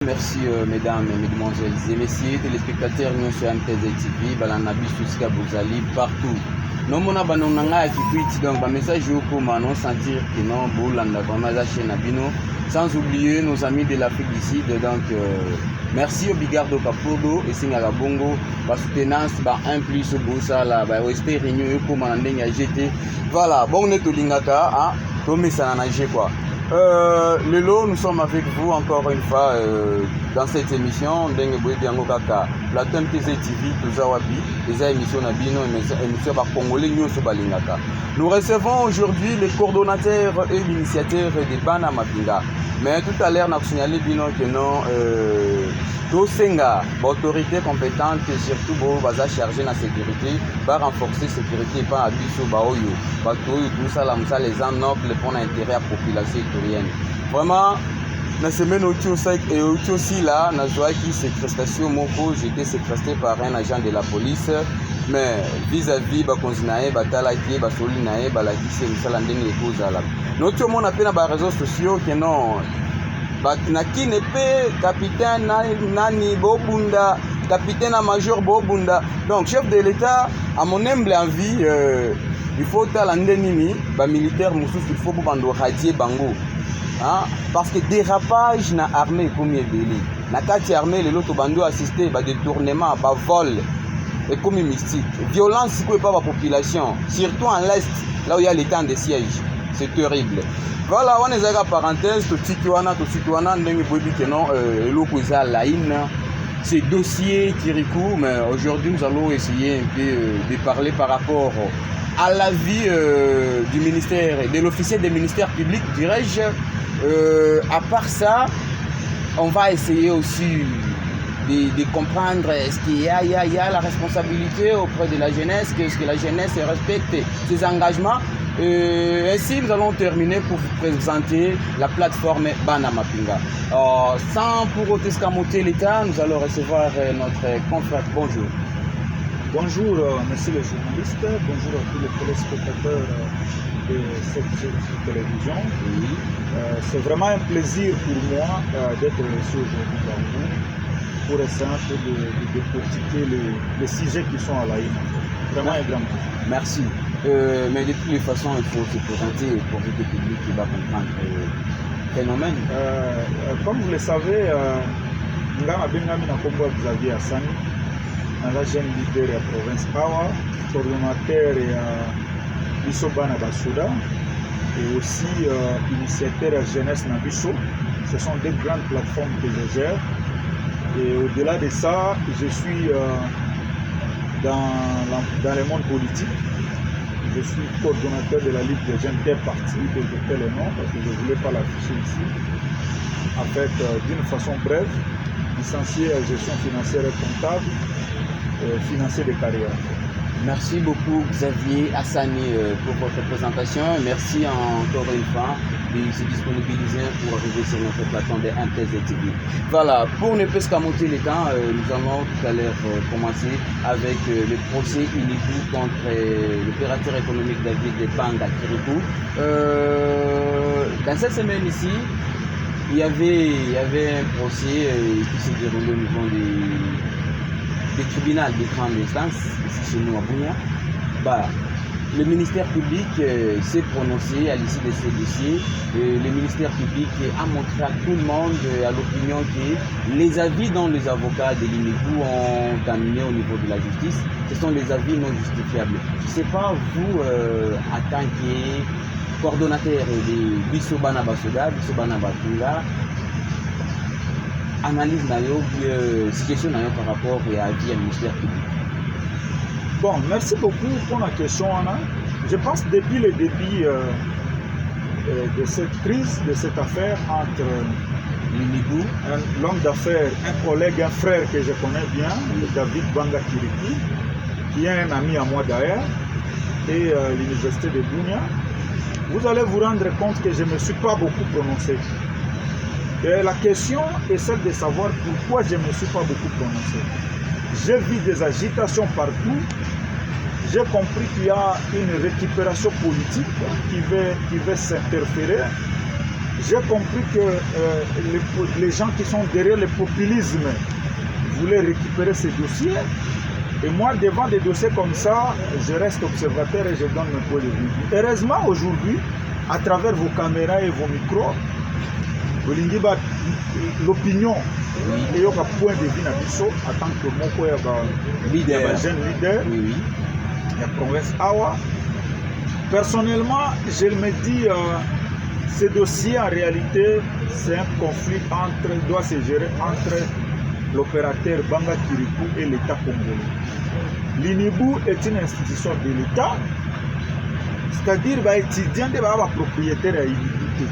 merci mesdames, mesdemoiselles et messieurs, téléspectateurs, nous sur MTZ TV, Balanabi, Souska, Bouzali, partout. Nous mona banonanga qui tweet donc un message au comment non sentir que non boulanda vraiment la chaîne Abino, sans oublier nos amis de l'Afrique du Sud. Donc merci au Bigardo Capodo et Singara Bongo, la soutenance un plus Boussa la rester réunion comme en GT. Voilà, bon on est au Lingaka, hein, Tomé ça n'a quoi. Lelo, nous sommes avec vous encore une fois dans cette émission. Plateau MTZ TV, Touzawabi, les émissions Nabino, émissions par Congolais, nous sommes Balingaka. Nous recevons aujourd'hui les coordonnateurs et l'initiateur des Bana Mapinga. Mais tout à l'heure, nous avons signalé que non. Tosenga, autorité compétente, surtout baza chargé la sécurité, va renforcer la sécurité par Abisso Baoyo, tout ça, les gens nobles pour l'intérêt à la population équatorienne. Vraiment, la semaine aussi là, nous avons qui séquestration, j'étais séquestré par un agent de la police, mais vis-à-vis, Bakonzinae, Batalaki, Basolinae, Balaki, c'est Salandeni et Kozala. Nous avons appelé dans les réseaux sociaux que non. Naki nepe capitaine nani Bobunda, capitaine à major Bobunda. Donc chef de l'État, à mon humble envie, il faut talandeni ba militaire moussous, il faut bando radier bango. Hein? Parce que dérapage na armée comme belé. Na kati armée les autres bando assister ba détournement, ba vol et comme mystique. Violence pour pas la population, surtout en l'est, là où il y a les temps de siège. C'est terrible. Voilà, on est à la parenthèse, tout ce qui c'est dossier Kirikou, mais aujourd'hui nous allons essayer un peu de parler par rapport à l'avis du ministère, de l'officier des ministères publics, dirais-je. À part ça, on va essayer aussi de comprendre est-ce qu'il y a la responsabilité auprès de la jeunesse, qu'est-ce que la jeunesse respecte ses engagements. Ainsi, nous allons terminer pour vous présenter la plateforme Bana Mapinga. Sans pour autant escamoter l'État, nous allons recevoir notre confrère. Bonjour. Bonjour, monsieur le journaliste. Bonjour à tous les téléspectateurs de cette télévision. Oui. C'est vraiment un plaisir pour moi d'être ici aujourd'hui par vous pour essayer de décortiquer les sujets qui sont à la ligne. Vraiment un grand plaisir. Merci. Mais de toutes les façons, il faut se présenter pour le public qui va comprendre le phénomène. Comme vous le savez, Ngama Bengami Nakombo Xavier Hassani, la jeune leader de la province Awa, coordonnateur de Bana Basouda et aussi initiateur de la jeunesse Nabiso. Ce sont deux grandes plateformes que je gère. Et au-delà de ça, je suis dans le monde politique. Je suis coordonnateur de la Ligue des jeunes des partis, que je fais le nom parce que je ne voulais pas l'afficher ici. En fait, d'une façon brève, licencié en gestion financière et comptable, financier de carrière. Merci beaucoup Xavier Hassani pour votre présentation. Merci encore une fois de se disponibiliser pour arriver sur notre plateforme de MTZ TV. Voilà, pour ne pas escamoter les temps, nous allons tout à l'heure commencer avec le procès Inikou contre l'opérateur économique David de Banga Kirikou. Dans cette semaine ici, il y avait un procès qui s'est déroulé au niveau des tribunaux de grande instance, ici chez nous à Bounia. Le ministère public s'est prononcé à l'issue de ces dossiers. Le ministère public a montré à tout le monde, à l'opinion, que les avis dont les avocats de l'Inigou ont amené au niveau de la justice, ce sont des avis non justifiables. Je ne sais pas, vous, en tant que coordonnateur de Bissobana Basoda, Bissobana Batunga, analyse situation par rapport à l'avis du ministère public. Bon, merci beaucoup pour la question, Anna. Je pense que depuis le début de cette crise, de cette affaire entre l'Inigou, l'homme d'affaires, un collègue, un frère que je connais bien, David Banga Kiriki, qui est un ami à moi d'ailleurs, et l'université de Bunia, vous allez vous rendre compte que je ne me suis pas beaucoup prononcé. Et la question est celle de savoir pourquoi je ne me suis pas beaucoup prononcé. J'ai vu des agitations partout. J'ai compris qu'il y a une récupération politique qui va s'interférer j'ai compris que les gens qui sont derrière le populisme voulaient récupérer ces dossiers. Et moi, devant des dossiers comme ça, je reste observateur et je donne mon point de vue. Heureusement, aujourd'hui, à travers vos caméras et vos micros, l'opinion et un point de vue en tant que jeune leader, la province Awa. Personnellement, je me dis, ce dossier en réalité, c'est un conflit doit se gérer entre l'opérateur Banga Kirikou et l'État congolais. L'INIBU est une institution de l'État, c'est-à-dire les étudiants sont propriétaires à l'INIBU.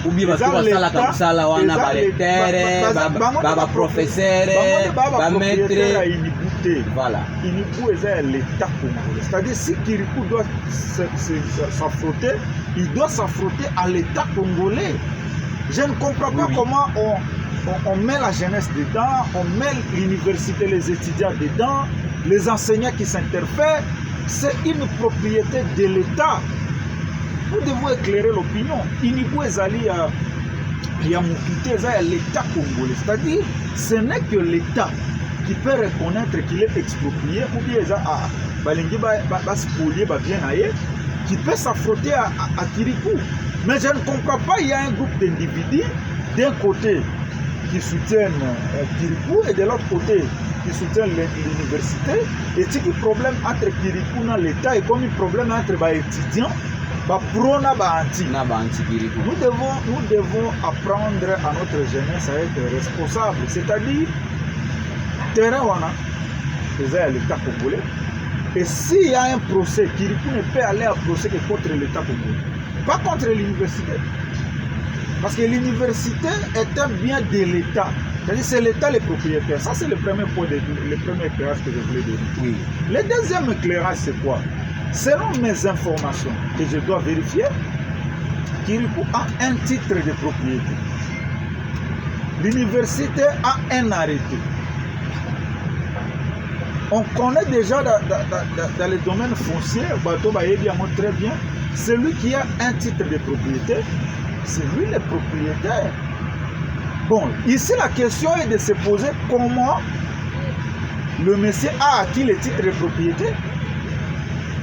Ou bien parce que ça comme ça là on a professeur, maître, voilà. INIBU est l'État congolais. C'est-à-dire si Kirikou doit s'affronter, il doit s'affronter à l'État congolais. Je ne comprends pas comment on met la jeunesse dedans, on met l'université, les étudiants dedans, les enseignants qui s'interfèrent. C'est une propriété de l'État. Nous devons éclairer l'opinion. Inibou Ezali a l'État congolais. C'est-à-dire, ce n'est que l'État qui peut reconnaître qu'il est exproprié ou bien qui peut s'affronter à Kirikou. Mais je ne comprends pas, il y a un groupe d'individus d'un côté qui soutiennent Kirikou et de l'autre côté qui soutiennent l'université. Et c'est un problème entre Kirikou et l'État et comme un problème entre les étudiants. Nous devons apprendre à notre jeunesse à être responsable. C'est-à-dire, terrain wana, c'est l'État congolais. Et s'il y a un procès, Kirikou ne peut aller à procès que contre l'État congolais. Pas contre l'université. Parce que l'université est un bien de l'État. C'est-à-dire c'est l'État le propriétaire. Ça, c'est le premier point, le premier éclairage que je voulais donner. Oui. Le deuxième éclairage, c'est quoi? Selon mes informations que je dois vérifier, Kirikou a un titre de propriété. L'université a un arrêté. On connaît déjà dans les domaines fonciers, Bato Bayediamo très bien, celui qui a un titre de propriété, c'est lui le propriétaire. Bon, ici la question est de se poser comment le monsieur a acquis le titre de propriété.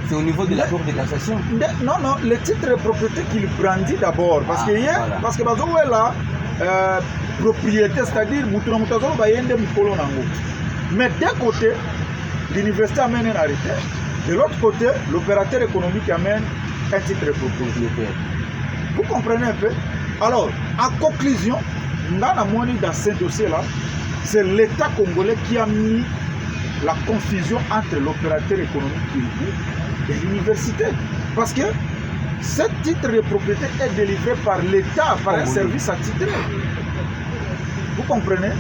C'est au niveau de la Cour de cassation? Non, le titre de propriété qu'il brandit d'abord. Parce que voilà. Parce que là, propriété, c'est-à-dire mais d'un côté, l'université amène un arrêté, de l'autre côté, l'opérateur économique amène un titre de propriété. Vous comprenez un peu? Alors, en conclusion, dans ce dossier-là, c'est l'État congolais qui a mis la confusion entre l'opérateur économique et l'université. Parce que ce titre de propriété est délivré par l'État, par un service attitré. Vous comprenez?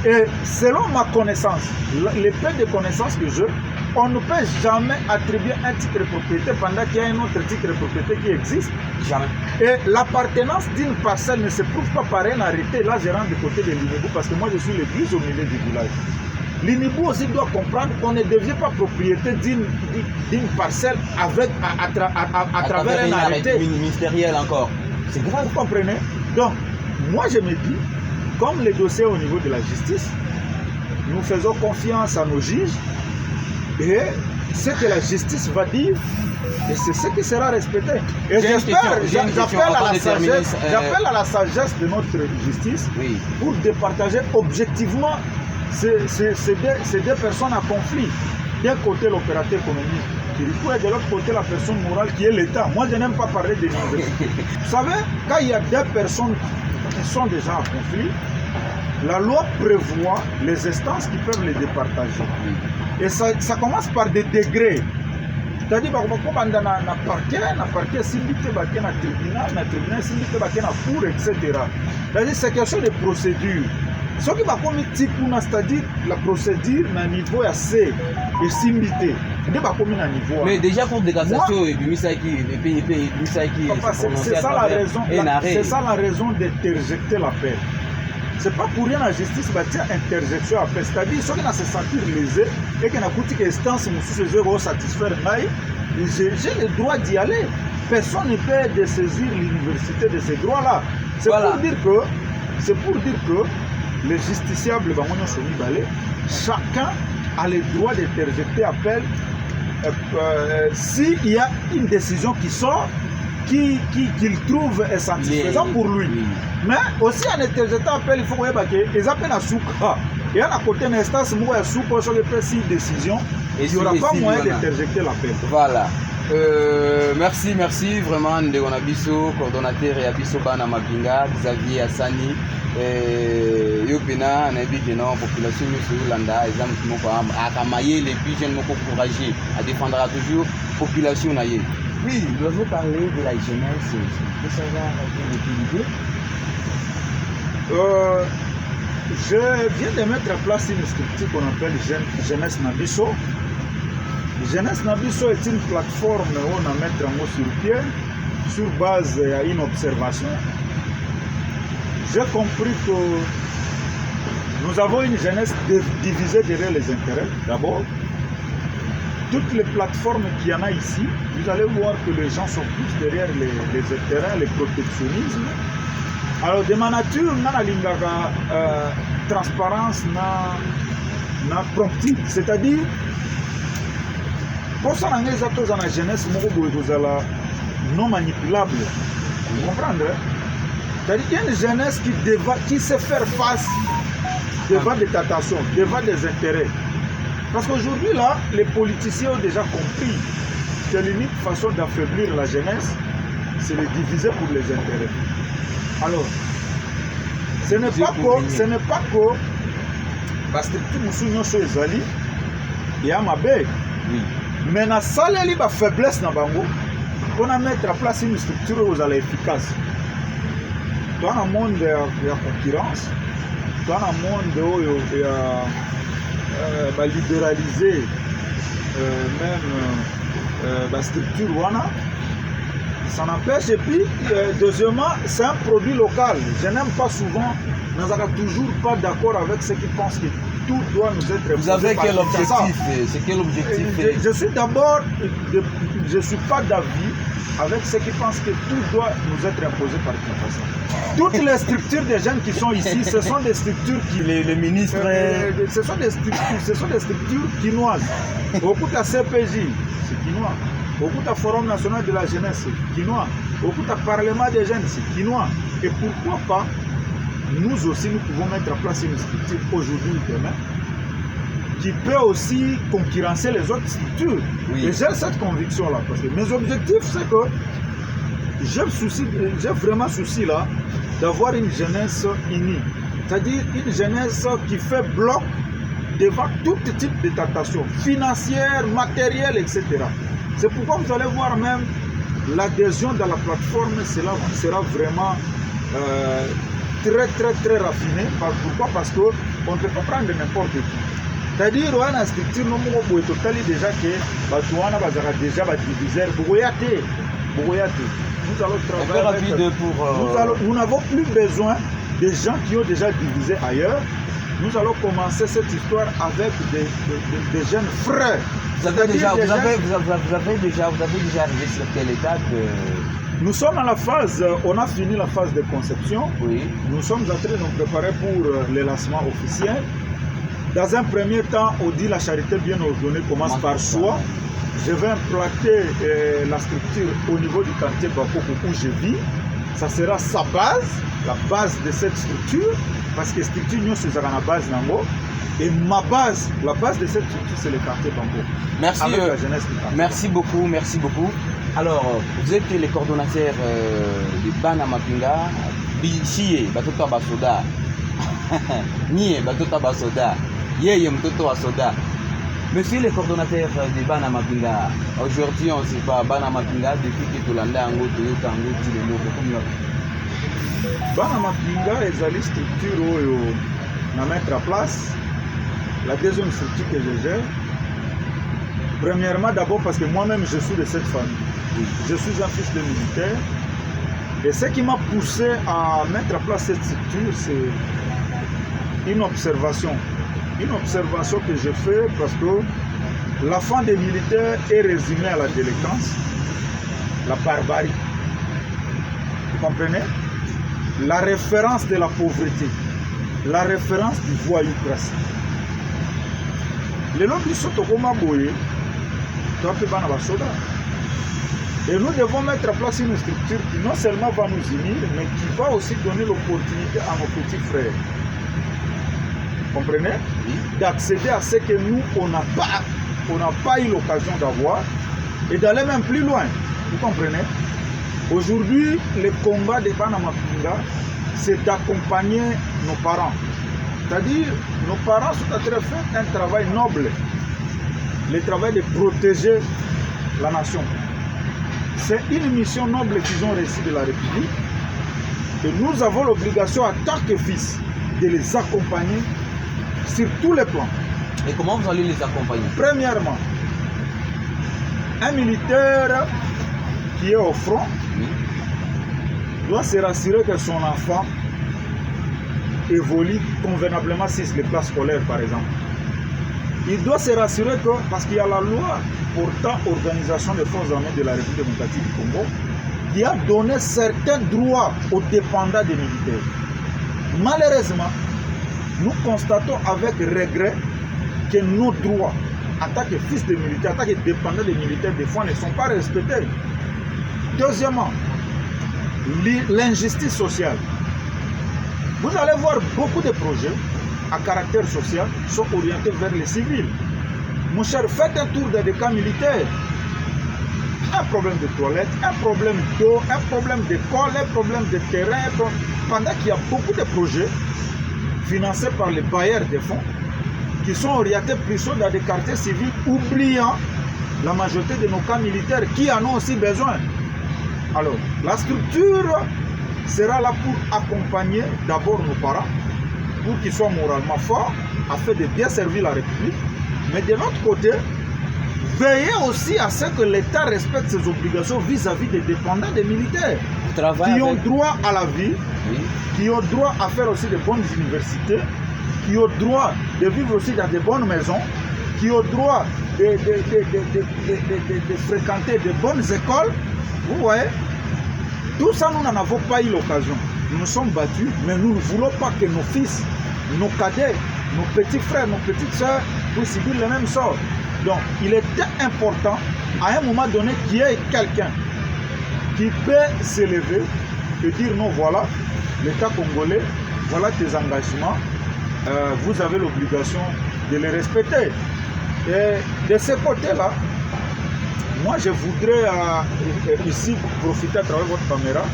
Et selon ma connaissance, les peu de connaissances que j'ai, on ne peut jamais attribuer un titre de propriété pendant qu'il y a un autre titre de propriété qui existe. Jamais. Et l'appartenance d'une parcelle ne se prouve pas par un arrêté. Là, je rentre du côté de l'INIBU parce que moi, je suis l'église au milieu du village. L'INIBU aussi doit comprendre qu'on ne devient pas propriété d'une parcelle à travers un arrêté ministériel encore. C'est grave, vous comprenez? Donc, moi, je me dis, comme les dossiers au niveau de la justice, nous faisons confiance à nos juges et ce que la justice va dire, et c'est ce qui sera respecté. Et j'appelle à la sagesse de notre justice pour départager objectivement ces deux personnes en conflit. D'un côté, l'opérateur économique, et de l'autre côté, la personne morale qui est l'État. Moi, je n'aime pas parler de l'université. Vous savez, quand il y a deux personnes qui sont déjà en conflit, la loi prévoit les instances qui peuvent les départager. Et ça commence par des degrés. C'est-à-dire, comme dans un parquet, simité, dans un tribunal, simité, dans une cour, etc. C'est-à-dire, c'est quelque chose de procédure. Ce qui va comme type, c'est-à-dire la procédure à un niveau assez et simité. Mais déjà pour des cassations c'est ça la raison d'interjecter l'appel. C'est pas pour rien la justice va dire interjection appel. C'est-à-dire ceux qui ne se sentent lésés et qui n'ont pas d'instance pour satisfaire j'ai le droit d'y aller. personne ne peut dessaisir l'université de ces droits-là. C'est Voilà. pour dire que les justiciables, chacun a le droit d'interjeter appel s'il y a une décision qui sort, qu'il trouve insatisfaisant pour lui. Oui. Mais aussi en interjetant appel, il faut que les appels à souka. Et à côté d'une instance, il y a souka sur les précises décisions. Et il n'y aura pas moyen d'interjecter l'appel. Voilà. Merci vraiment Ndeko Nabiso, coordonnateur et Abiso Bana Mapinga, Xavier Assani. Yo pena na bi que non population sur Landa exemple moko akamaye les plus jeunes moko encouragés à défendre toujours population na ye. Oui, nous avons parlé de la jeunesse. Vous savoir l'idée. Je viens de mettre en place une structure qu'on appelle Jeunesse Nabiso. Jeunesse Nabiso est une plateforme où on a mettre un mot sur pied sur base d'une observation. J'ai compris que nous avons une jeunesse divisée derrière les intérêts. D'abord, toutes les plateformes qu'il y en a ici, vous allez voir que les gens sont plus derrière les intérêts, les protectionnismes. Alors, de ma nature, on a la transparence, na promptitude. C'est-à-dire, pour ça, on a la jeunesse non manipulable. Vous comprenez? C'est-à-dire qu'il y a une jeunesse qui sait faire face devant des tentations, devant des intérêts. Parce qu'aujourd'hui, là, les politiciens ont déjà compris que l'unique façon d'affaiblir la jeunesse, c'est de diviser pour les intérêts. Alors, ce n'est pas que parce que tout le monde est zali, il y a ma bête. Oui. Mais dans la faiblesse, on a mettre en place une structure où elle est efficace. Dans un monde de la concurrence, dans un monde où il y a libéralisé même la structure, ça n'empêche. Et puis, deuxièmement, c'est un produit local. Je n'aime pas souvent, nous n'avons toujours pas d'accord avec ceux qui pensent que tout doit nous être Vous avez quel objectif? C'est quel objectif? Je suis d'abord, je ne suis pas d'avis avec ceux qui pensent que tout doit nous être imposé par Kinshasa. Toutes les structures des jeunes qui sont ici, ce sont des structures qui... Les ministres... ce sont des structures quinoises. Beaucoup de CPJ, c'est quinois. Beaucoup de Forum national de la jeunesse, c'est quinois. Beaucoup de Parlement des jeunes, c'est quinois. Et pourquoi pas, nous aussi, nous pouvons mettre en place une structure aujourd'hui ou demain qui peut aussi concurrencer les autres structures. Oui. Et j'ai cette conviction-là. Parce que mes objectifs, c'est que j'ai vraiment souci là d'avoir une jeunesse unie. C'est-à-dire une jeunesse qui fait bloc devant tout type de tentation financière, matérielle, etc. C'est pourquoi vous allez voir même l'adhésion dans la plateforme sera vraiment très raffinée. Pourquoi? Parce qu'on ne peut pas prendre n'importe qui. C'est-à-dire qu'on a une structure qui est déjà que déjà divisé. Nous allons travailler nous n'avons plus besoin des gens qui ont déjà divisé ailleurs. Nous allons commencer cette histoire avec des jeunes frères. Vous avez déjà arrivé sur quelle étape? Nous sommes à la phase, on a fini la phase de conception. Oui. Nous sommes en train de nous préparer pour le lancement officiel. Dans un premier temps, on dit la charité bien ordonnée commence par soi. Je vais implanter la structure au niveau du quartier Bakoko où je vis. Ça sera sa base, la base de cette structure, parce que structure nous c'est la base nango. Et ma base, la base de cette structure, c'est le quartier Bango. Merci, avec la jeunesse du quartier. Merci beaucoup. Alors, vous êtes les coordonnateurs de Bana Mapinga, Bichie, Batoto Basoda, Nie, Batoto Basoda, Yeye Mtoto Basoda. Monsieur le coordonnateur de Bana Mapinga, aujourd'hui on ne sait pas Bana Mapinga depuis que Tolanda Ango, Toyota Ango, Tileno, Bana Mapinga est une structure où à mettre en place. La deuxième structure que je gère, premièrement d'abord parce que moi-même je suis de cette famille. Je suis un fils de militaire. Et ce qui m'a poussé à mettre en place cette structure, c'est une observation. Une observation que je fais parce que l'enfant des militaires est résumé à la délinquance. la barbarie. Vous comprenez? La référence de la pauvreté, la référence du voyoucratie. Les gens qui sont au coma boye, et nous devons mettre en place une structure qui non seulement va nous unir, mais qui va aussi donner l'opportunité à nos petits frères. Vous comprenez? D'accéder à ce que nous, on n'a pas eu l'occasion d'avoir et d'aller même plus loin. Vous comprenez? Aujourd'hui, le combat de Banamapinga, c'est d'accompagner nos parents. C'est-à-dire, nos parents sont en train de faire un travail noble, le travail de protéger la nation. C'est une mission noble qu'ils ont reçue de la République et nous avons l'obligation, en tant que fils, de les accompagner sur tous les plans. Et comment vous allez les accompagner? Premièrement, un militaire qui est au front doit se rassurer que son enfant évolue convenablement sur les classes scolaires, par exemple. Il doit se rassurer que, parce qu'il y a la loi portant organisation des forces armées de la République démocratique du Congo, qui a donné certains droits aux dépendants des militaires. Malheureusement, nous constatons avec regret que nos droits, en tant que fils de militaires, en tant que dépendants des militaires, des fois ne sont pas respectés. Deuxièmement, l'injustice sociale. Vous allez voir beaucoup de projets à caractère social sont orientés vers les civils. Mon cher, faites un tour dans des camps militaires. Un problème de toilettes, un problème d'eau, un problème d'école, un problème de terrain. Pendant qu'il y a beaucoup de projets financés par les bailleurs des fonds qui sont orientés plutôt dans des quartiers civils, oubliant la majorité de nos camps militaires qui en ont aussi besoin. Alors, la structure sera là pour accompagner d'abord nos parents, pour qu'ils soient moralement forts, afin de bien servir la République. Mais de l'autre côté, veillez aussi à ce que l'État respecte ses obligations vis-à-vis des dépendants des militaires, qui ont droit à la vie, qui ont droit à faire aussi de bonnes universités, qui ont droit de vivre aussi dans de bonnes maisons, qui ont droit de fréquenter de bonnes écoles. Vous voyez, tout ça, nous n'en avons pas eu l'occasion. Nous nous sommes battus, mais nous ne voulons pas que nos fils, nos cadets, nos petits frères, nos petites sœurs puissent subir le même sort. Donc, il était important, à un moment donné, qu'il y ait quelqu'un qui peut s'élever et dire non, voilà, l'État congolais, voilà tes engagements, vous avez l'obligation de les respecter. Et de ce côté-là, moi, je voudrais ici profiter à travers votre caméra,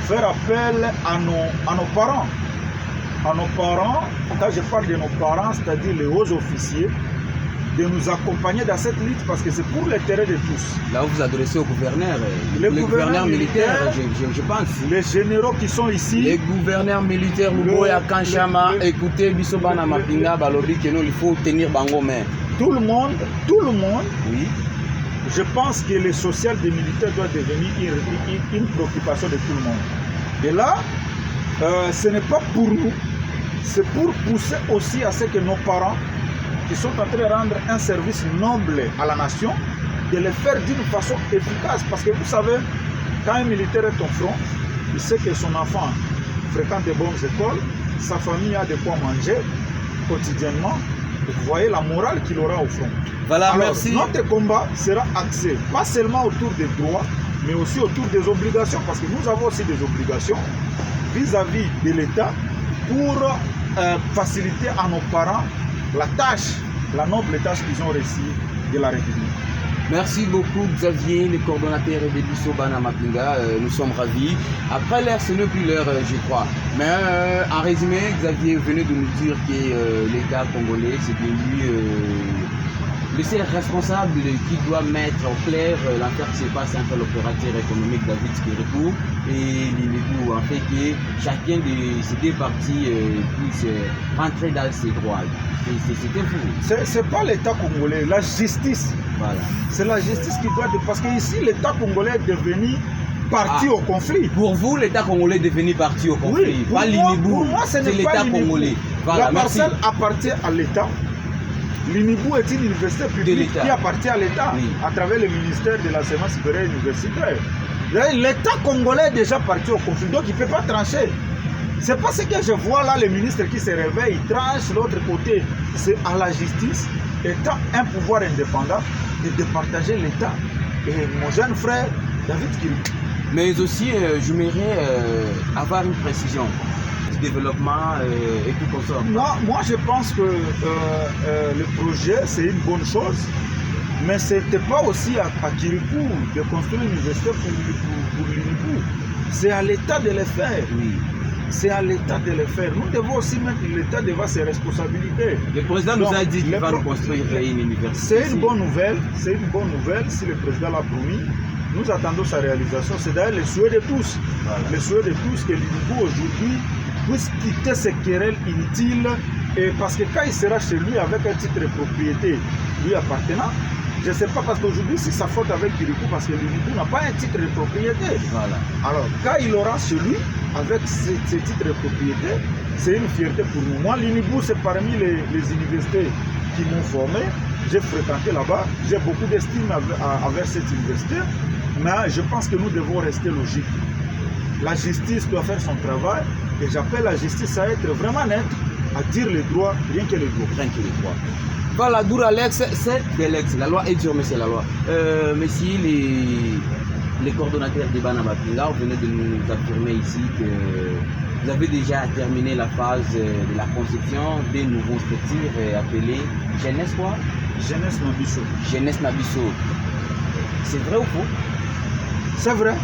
faire appel à nos parents. À nos parents, quand je parle de nos parents, c'est-à-dire les hauts officiers, de nous accompagner dans cette lutte parce que c'est pour l'intérêt de tous. Là, vous vous adressez au gouverneur, les gouverneurs militaires, je pense. Les généraux qui sont ici. Les gouverneurs militaires, Luboya, Kanchama, écoutez, Bisobana Mapinga, Balobi, que nous, il faut tenir bango main. Tout le monde, oui. Je pense que le social des militaires doit devenir une préoccupation de tout le monde. Et là, ce n'est pas pour nous, c'est pour pousser aussi à ce que nos parents, qui sont en train de rendre un service noble à la nation, de le faire d'une façon efficace. Parce que vous savez, quand un militaire est au front, il sait que son enfant fréquente de bonnes écoles, sa famille a de quoi manger quotidiennement. Et vous voyez la morale qu'il aura au front. Voilà, alors, merci. Notre combat sera axé, pas seulement autour des droits, mais aussi autour des obligations. Parce que nous avons aussi des obligations vis-à-vis de l'État pour faciliter à nos parents la tâche, la noble tâche qu'ils ont reçue de la République. Merci beaucoup Xavier, le coordonnateur de Bisobana Mapinga. Nous sommes ravis. Après l'heure, ce n'est plus l'heure, je crois. Mais en résumé, Xavier venait de nous dire que l'État congolais, c'est de lui le seul responsable qui doit mettre au clair l'affaire qui se passe entre l'opérateur économique David Skirikou et l'Inégu, en fait que chacun de ces deux parties puisse rentrer dans ses droits. C'était fou. C'est pas l'État congolais, la justice. Voilà. C'est la justice qui doit... Parce qu'ici, l'État congolais est devenu parti au conflit. Pour vous, l'État congolais est devenu parti au conflit. Oui, pas l'Inégu, pour moi, ce c'est n'est pas l'État congolais. Voilà, la parcelle appartient à l'État. L'INIBU est une université publique l'État. qui appartient à l'État, Oui. à travers le ministère de l'enseignement supérieur universitaire. L'État congolais est déjà parti au conflit, donc il ne peut pas trancher. C'est pas ce que je vois là, les ministres qui se réveillent, ils tranchent l'autre côté. C'est à la justice, étant un pouvoir indépendant, de départager l'État. Et mon jeune frère, David Kirikou. Mais aussi, j'aimerais avoir une précision du développement et tout comme ça. Moi, je pense que le projet, c'est une bonne chose, mais ce n'était pas aussi à Kirikou de construire une université pour l'INIBU. C'est à l'État de le faire. Oui. C'est à l'État de le faire. Nous devons aussi mettre l'État devant ses responsabilités. Le président nous a dit qu'il va nous construire une université. C'est une bonne nouvelle. C'est une bonne nouvelle si le président l'a promis. Nous attendons sa réalisation. C'est d'ailleurs le souhait de tous. Voilà. Le souhait de tous que l'INIBU aujourd'hui puisse quitter ces querelles inutiles. Et parce que quand il sera chez lui avec un titre de propriété lui appartenant, je ne sais pas, parce qu'aujourd'hui, c'est sa faute avec Kirikou, parce que l'INIBU n'a pas un titre de propriété. Voilà. Alors, quand il aura chez lui, avec ce titre de propriété, c'est une fierté pour nous. Moi, l'INIBU, c'est parmi les universités qui m'ont formé. J'ai fréquenté là-bas. J'ai beaucoup d'estime envers cette université. Mais je pense que nous devons rester logiques. La justice doit faire son travail. Et j'appelle la justice à être vraiment nette, à dire les droits, rien que les droits. Rien que les droits. Voilà, Dour Alex, c'est de l'ex. La loi est dure, mais c'est la loi. Messieurs, les coordonnateurs des Banabapinga, vous venez de nous affirmer ici que vous avez déjà terminé la phase de la conception des nouveaux structures appelées Jeunesse quoi? Jeunesse Nabiso. Jeunesse Nabiso. C'est vrai ou faux? C'est vrai.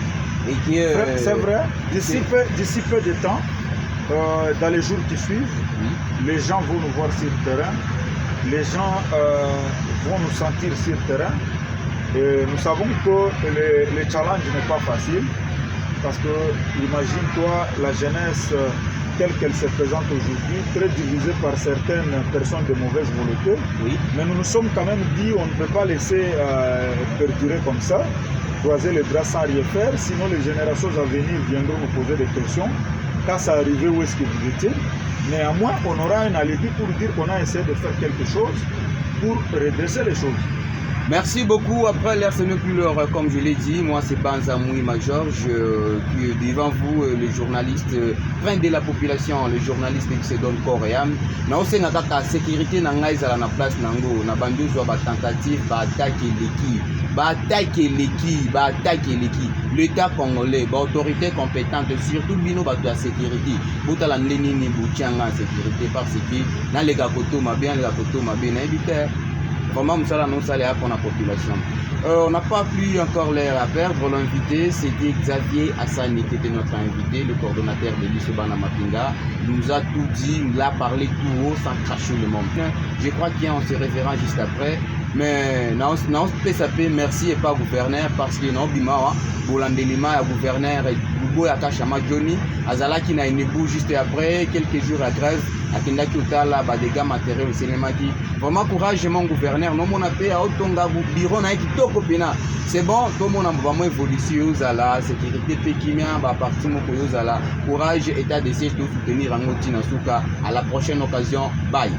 Et que, C'est vrai. D'ici peu de temps, dans les jours qui suivent, oui. les gens vont nous voir sur le terrain. Les gens vont nous sentir sur le terrain. Et nous savons que le challenge n'est pas facile. Parce que, imagine-toi, la jeunesse telle qu'elle se présente aujourd'hui, très divisée par certaines personnes de mauvaise volonté. Oui. Mais nous nous sommes quand même dit on ne peut pas laisser perdurer comme ça, croiser les bras sans rien faire, sinon les générations à venir viendront nous poser des questions. Quand ça arrivait, où est-ce que vous étiez? Néanmoins, on aura un alibi pour dire qu'on a essayé de faire quelque chose pour redresser les choses. Merci beaucoup. Après l'air, ce n'est plus l'heure, comme je l'ai dit. Moi, c'est Banzamoui Major. Qui est devant vous, le journaliste, plein de la population, le journaliste qui se donne corps et âme. Mais aussi, la sécurité dans la place nango, na bandu soit ba tentative, ba attaquer l'équipe, l'État congolais, ba autorité compétente, surtout bino ba la sécurité. Bouta la nini boutianga sécurité parce que dans les gakoto mabien, na éviter. Vraiment, nous allons pour la population. On n'a pas pu encore l'air à perdre. L'invité, c'était Xavier Hassani qui était notre invité, le coordonnateur de l'Issobana Mapinga. Il nous a tout dit, il a parlé tout haut sans cracher le monde. Je crois qu'il y a un se référent juste après. Mais non, merci et pas gouverneur parce que non, Bimawa, Bolandelima, gouverneur et Bobo Akashama Johnny, Azalaki na Inebu juste après, quelques jours à grève. Akendaki Utala, dégâts matériels au cinéma qui vraiment courage mon gouverneur non mon appel à Otonga bureau na kitoko pena c'est bon tout le monde a vraiment évolution aux ala sécurité pékimia parti moko aux ala courage état de siège de soutenir Angoti Nasuka à la prochaine occasion bye.